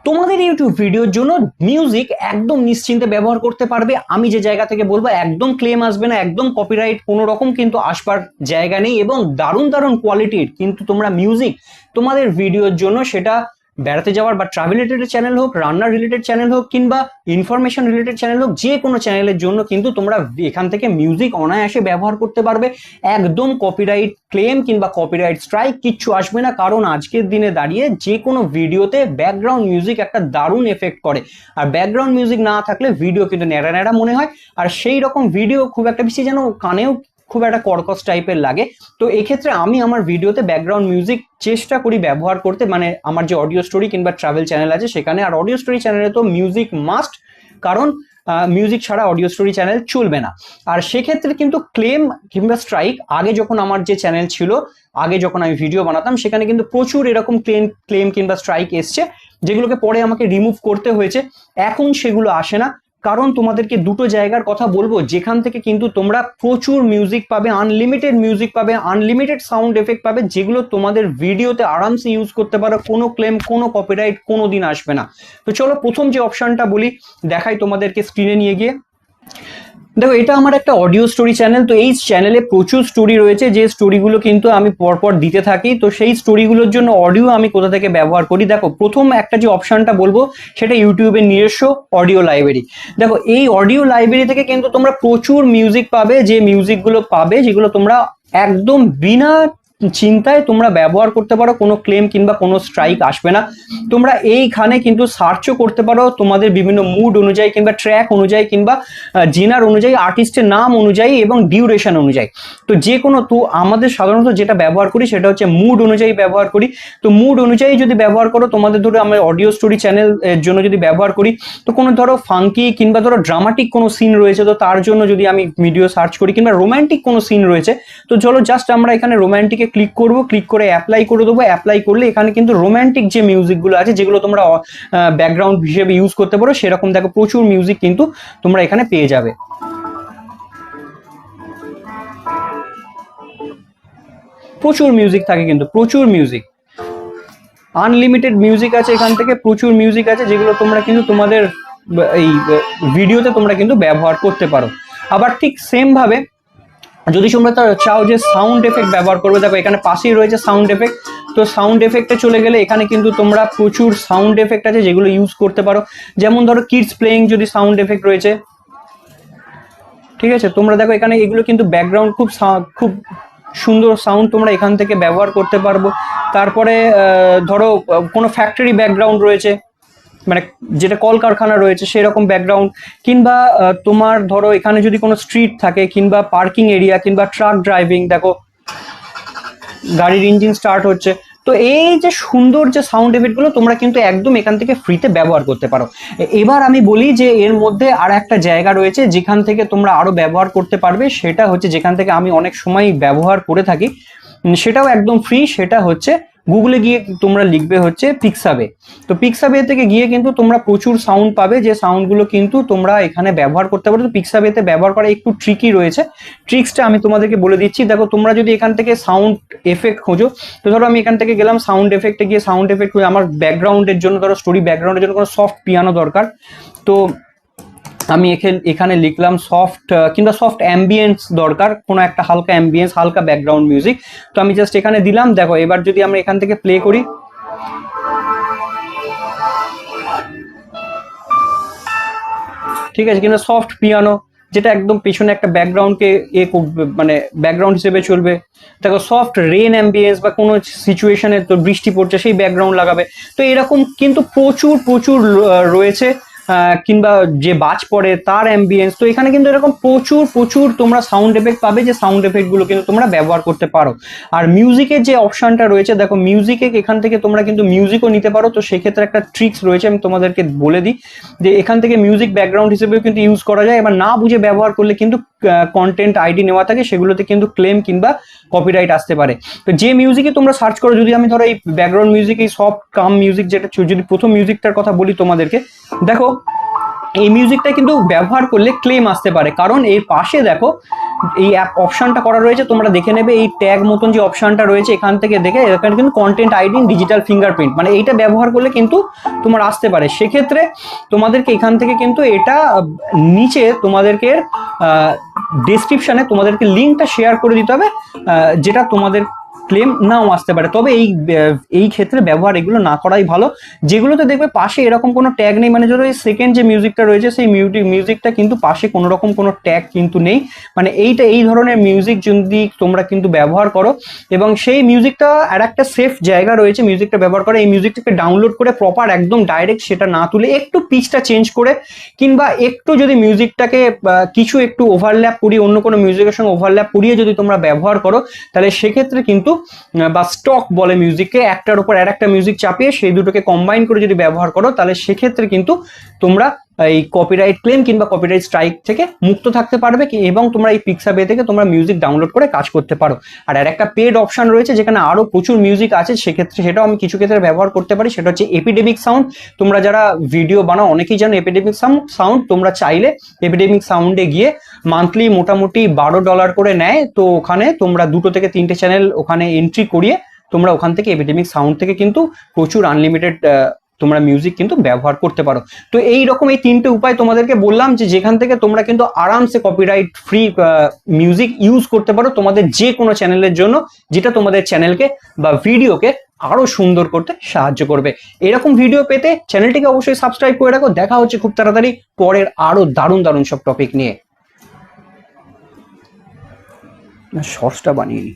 তোমাদের ইউটিউব ভিডিওর জন্য মিউজিক একদম নিশ্চিন্তে ব্যবহার করতে পারবে। আমি যে জায়গা থেকে বলবো একদম ক্লেম আসবে না, একদম কপিরাইট কোনো রকম কিন্তু আসবার জায়গা নেই, এবং দারুণ দারুণ কোয়ালিটির কিন্তু তোমরা মিউজিক তোমাদের ভিডিওর জন্য, সেটা বেড়াতে যাওয়ার বা ট্রাভেল রিলেটেড চ্যানেল হোক, রান্নার রিলেটেড চ্যানেল হোক, কিংবা ইনফরমেশন রিলেটেড চ্যানেল হোক, যে কোনো চ্যানেলের জন্য কিন্তু তোমরা এখান থেকে মিউজিক অনায়াসে ব্যবহার করতে পারবে। একদম কপিরাইট ক্লেম কিংবা কপিরাইট স্ট্রাইক কিচ্ছু আসবে না, কারণ আজকের দিনে দাঁড়িয়ে যে কোনো ভিডিওতে ব্যাকগ্রাউন্ড মিউজিক একটা দারুণ এফেক্ট করে। আর ব্যাকগ্রাউন্ড মিউজিক না থাকলে ভিডিও কিন্তু ন্যাড়া ন্যাড়া মনে হয়, আর সেই রকম ভিডিও খুব একটা বেশি যেন কানেও খুব একটা কর্কশ টাইপের লাগে। তো এক্ষেত্রে আমি আমার ভিডিওতে ব্যাকগ্রাউন্ড মিউজিক চেষ্টা করি ব্যবহার করতে, মানে আমার যে অডিও স্টোরি কিংবা ট্রাভেল চ্যানেল আছে সেখানে। আর অডিও স্টোরি চ্যানেলে তো মিউজিক মাস্ট, কারণ মিউজিক ছাড়া অডিও স্টোরি চ্যানেল চলবে না। আর সেক্ষেত্রে কিন্তু ক্লেম কিংবা স্ট্রাইক, আগে যখন আমার যে চ্যানেল ছিল, আগে যখন আমি ভিডিও বানাতাম, সেখানে কিন্তু প্রচুর এরকম ক্লেম কিংবা স্ট্রাইক এসছে, যেগুলোকে পরে আমাকে রিমুভ করতে হয়েছে। এখন সেগুলো আসে না, কারণ তোমাদেরকে দুটো জায়গার কথা বলবো যেখান থেকে কিন্তু তোমরা প্রচুর মিউজিক পাবে, আনলিমিটেড মিউজিক পাবে, আনলিমিটেড সাউন্ড এফেক্ট পাবে, যেগুলো তোমাদের ভিডিওতে আরামসে ইউজ করতে পারো। কোনো ক্লেম, কোনো কপিরাইট কোনো দিন আসবে না। তো চলো প্রথম যে অপশনটা বলি দেখাই তোমাদেরকে স্ক্রিনে নিয়ে গিয়ে। দেখো, এটা আমার একটা অডিও স্টোরি চ্যানেল। তো এই চ্যানেলে প্রচুর স্টোরি রয়েছে, যে স্টোরিগুলো কিন্তু আমি পরপর দিতে থাকি। তো সেই স্টোরিগুলোর জন্য অডিও আমি কোথা থেকে ব্যবহার করি, দেখো প্রথম একটা যে অপশনটা বলবো সেটা ইউটিউবের নিজস্ব অডিও লাইব্রেরি। দেখো, এই অডিও লাইব্রেরি থেকে কিন্তু তোমরা প্রচুর মিউজিক পাবে, যে মিউজিকগুলো পাবে যেগুলো তোমরা একদম বিনা চিন্তায় তোমরা ব্যবহার করতে পারো, কোনো ক্লেম কিংবা কোনো স্ট্রাইক আসবে না। তোমরা এইখানে কিন্তু সার্চও করতে পারো তোমাদের বিভিন্ন মুড অনুযায়ী কিংবা ট্র্যাক অনুযায়ী কিংবা জেনার অনুযায়ী, আর্টিস্টের নাম অনুযায়ী এবং ডিউরেশন অনুযায়ী। তো যে কোনো, তো আমাদের সাধারণত যেটা ব্যবহার করি সেটা হচ্ছে মুড অনুযায়ী ব্যবহার করি। তো মুড অনুযায়ী যদি ব্যবহার করো, তোমাদের ধরো আমরা অডিও স্টোরি চ্যানেল এর জন্য যদি ব্যবহার করি, তো কোনো ধরো ফাঙ্কি কিংবা ধরো ড্রামাটিক কোনো সিন রয়েছে, তো তার জন্য যদি আমি ভিডিও সার্চ করি, কিংবা রোম্যান্টিক কোনো সিন রয়েছে, তো চলো জাস্ট আমরা এখানে রোম্যান্টিকে ক্লিক করব, ক্লিক করে অ্যাপ্লাই করে দেবো। অ্যাপ্লাই করলে এখানে কিন্তু রোম্যান্টিক যে মিউজিকগুলো আছে, যেগুলো তোমরা ব্যাকগ্রাউন্ড হিসেবে ইউজ করতে পারো, সেরকম দেখো প্রচুর মিউজিক কিন্তু তোমরা এখানে পেয়ে যাবে। প্রচুর মিউজিক থাকে, কিন্তু প্রচুর মিউজিক, আনলিমিটেড মিউজিক আছে এখান থেকে, প্রচুর মিউজিক আছে, যেগুলো তোমরা কিন্তু তোমাদের এই ভিডিওতে তোমরা কিন্তু ব্যবহার করতে পারো। আবার ঠিক সেম ভাবে যদি তোমরা চাও যে সাউন্ড এফেক্ট ব্যবহার করবে, দেখো এখানে পাশেই রয়েছে সাউন্ড এফেক্ট। তো সাউন্ড এফেক্টে চলে গেলে এখানে কিন্তু তোমরা প্রচুর সাউন্ড এফেক্ট আছে যেগুলো ইউজ করতে পারো। যেমন ধরো কিডস প্লেইং যদি সাউন্ড এফেক্ট রয়েছে, ঠিক আছে, তোমরা দেখো এখানে এগুলো কিন্তু ব্যাকগ্রাউন্ড খুব খুব সুন্দর সাউন্ড তোমরা এখান থেকে ব্যবহার করতে পারবো। তারপরে ধরো কোনো ফ্যাক্টরি ব্যাকগ্রাউন্ড রয়েছে, মানে যেটা কলকারখানা রয়েছে সেরকম ব্যাকগ্রাউন্ড, কিংবা তোমার ধরো এখানে যদি কোনো স্ট্রিট থাকে কিংবা পার্কিং এরিয়া কিংবা ট্রাক ড্রাইভিং, দেখো গাড়ির ইঞ্জিন স্টার্ট হচ্ছে। তো এই যে সুন্দর যে সাউন্ড এফেক্টগুলো তোমরা কিন্তু একদম এখান থেকে ফ্রিতে ব্যবহার করতে পারো। এবার আমি বলি যে এর মধ্যে আর একটা জায়গা রয়েছে যেখান থেকে তোমরা আরো ব্যবহার করতে পারবে, সেটা হচ্ছে যেখান থেকে আমি অনেক সময় ব্যবহার করে থাকি, সেটাও একদম ফ্রি। সেটা হচ্ছে গুগলে গিয়ে তোমরা লিখবে হচ্ছে পিক্সাবে। তো পিক্সাবে থেকে গিয়ে কিন্তু তোমরা প্রচুর সাউন্ড পাবে, যে সাউন্ডগুলো কিন্তু তোমরা এখানে ব্যবহার করতে পারো। তো পিক্সাবেতে ব্যবহার করা একটু ট্রিকি রয়েছে, ট্রিক্সটা আমি তোমাদেরকে বলে দিচ্ছি। দেখো, তোমরা যদি এখান থেকে সাউন্ড এফেক্ট খোঁজো, তো ধরো আমি এখান থেকে গেলাম সাউন্ড এফেক্টে, গিয়ে সাউন্ড এফেক্ট আমার ব্যাকগ্রাউন্ডের জন্য, ধরো স্টোরি ব্যাকগ্রাউন্ডের জন্য কোনো সফট পিয়ানো দরকার, তো আমি এখানে লিখলাম সফট কিংবা সফট অ্যাম্বিয়েন্স দরকার, কোনো একটা হালকা অ্যাম্বিয়েন্স, হালকা ব্যাকগ্রাউন্ড মিউজিক। তো আমি জাস্ট এখানে দিলাম। দেখো এবার যদি আমরা এখান থেকে প্লে করি, ঠিক আছে, কিংবা সফট পিয়ানো, যেটা একদম পেছনে একটা ব্যাকগ্রাউন্ডকে মানে ব্যাকগ্রাউন্ড হিসেবে চলবে। দেখো সফট রেন অ্যাম্বিয়েন্স, বা কোনো সিচুয়েশনে তো বৃষ্টি পড়ছে সেই ব্যাকগ্রাউন্ড লাগাবে। তো এরকম কিন্তু প্রচুর প্রচুর রয়েছে, কিংবা যে বাজ পড়ে তার অ্যাম্বিয়েন্স। তো এখানে কিন্তু এরকম প্রচুর প্রচুর তোমরা সাউন্ড এফেক্ট পাবে, যে সাউন্ড এফেক্টগুলো কিন্তু তোমরা ব্যবহার করতে পারো। আর মিউজিকের যে অপশনটা রয়েছে, দেখো মিউজিকে এখান থেকে তোমরা কিন্তু মিউজিকও নিতে পারো। তো সেক্ষেত্রে একটা ট্রিক্স রয়েছে, আমি তোমাদেরকে বলে দিই, যে এখান থেকে মিউজিক ব্যাকগ্রাউন্ড হিসেবেও কিন্তু ইউজ করা যায়। এবার না বুঝে ব্যবহার করলে কিন্তু কন্টেন্ট আইডি নেওয়া থাকে, সেগুলোতে কিন্তু ক্লেম কিংবা কপিরাইট আসতে পারে। তো যে মিউজিকে তোমরা সার্চ করো, যদি আমি ধরো এই ব্যাকগ্রাউন্ড মিউজিক, এই সফট কাম মিউজিক, যেটা যদি প্রথম মিউজিকটার কথা বলি তোমাদেরকে, দেখো এই মিউজিকটা কিন্তু ব্যবহার করলে ক্লেম আসতে পারে, কারণ এর পাশে দেখো এই অ্যাপ অপশনটা করা রয়েছে, তোমরা দেখে নেবে এই ট্যাগ মতন যে অপশনটা রয়েছে, এখান থেকে দেখে এখানে কিন্তু কন্টেন্ট আইডি ডিজিটাল ফিঙ্গারপ্রিন্ট, মানে এইটা ব্যবহার করলে কিন্তু তোমার আসতে পারে। সেক্ষেত্রে তোমাদেরকে এখান থেকে কিন্তু এটা নিচে তোমাদেরকে ডেসক্রিপশনে তোমাদেরকে লিঙ্কটা শেয়ার করে দিতে হবে, যেটা তোমাদের ক্লেম নাও আসতে পারে। তবে এই ক্ষেত্রে ব্যবহার এগুলো না করাই ভালো। যেগুলোতে দেখবে পাশে এরকম কোনো ট্যাগ নেই, মানে ধরো এই সেকেন্ড যে মিউজিকটা রয়েছে সেই মিউজিকটা কিন্তু পাশে কোনো রকম কোনো ট্যাগ কিন্তু নেই, মানে এই ধরনের মিউজিক যদি তোমরা কিন্তু ব্যবহার করো এবং সেই মিউজিকটা আর একটা সেফ জায়গা রয়েছে মিউজিকটা ব্যবহার করে, এই মিউজিকটাকে ডাউনলোড করে প্রপার একদম ডাইরেক্ট সেটা না তুলে একটু পিচটা চেঞ্জ করে, কিংবা একটু যদি মিউজিকটাকে কিছু একটু ওভারল্যাপ করিয়ে অন্য কোনো মিউজিকের সঙ্গে ওভারল্যাপ করিয়ে যদি তোমরা ব্যবহার করো, তাহলে সেক্ষেত্রে কিন্তু বা স্টক বলে মিউজিককে, একটার উপর আর একটা মিউজিক চাপিয়ে সেই দুটোকে কম্বাইন করে যদি ব্যবহার করো, তাহলে সেক্ষেত্রে কিন্তু তোমরা এই কপিরাইট ক্লেম কিংবা কপিরাইট স্ট্রাইক থেকে মুক্ত থাকতে পারবে এবং তোমরা এই পিক্সাবে থেকে তোমরা মিউজিক ডাউনলোড করে কাজ করতে পারো। আর একটা পেড অপশন রয়েছে যেখানে আরো প্রচুর মিউজিক আছে, সেক্ষেত্রে সেটাও আমি কিছু ক্ষেত্রে ব্যবহার করতে পারি, সেটা হচ্ছে এপিডেমিক সাউন্ড। তোমরা যারা ভিডিও বানাও অনেকেই জানো এপিডেমিক সাউন্ড, তোমরা চাইলে এপিডেমিক সাউন্ডে গিয়ে মান্থলি মোটামুটি $12 করে নেয়, তো ওখানে তোমরা 2 থেকে 3টে চ্যানেল ওখানে এন্ট্রি করিয়ে তোমরা ওখান থেকে এপিডেমিক সাউন্ড থেকে কিন্তু প্রচুর আনলিমিটেড তোমরা মিউজিক কিন্তু ব্যবহার করতে পারো। তো এই রকম এই 3টে উপায় তোমাদেরকে বললাম যে যেখান থেকে তোমরা কিন্তু আরামসে কপিরাইট ফ্রি মিউজিক ইউজ করতে পারো তোমাদের যে কোনো চ্যানেলের জন্য, যেটা তোমাদের চ্যানেলকে বা ভিডিওকে আরো সুন্দর করতে সাহায্য করবে। এরকম ভিডিও পেতে চ্যানেলটিকে অবশ্যই সাবস্ক্রাইব করে রাখো। দেখা হচ্ছে খুব তাড়াতাড়ি পরের আরো দারুণ দারুণ সব টপিক নিয়ে। শর্টসটা বানিয়ে নি।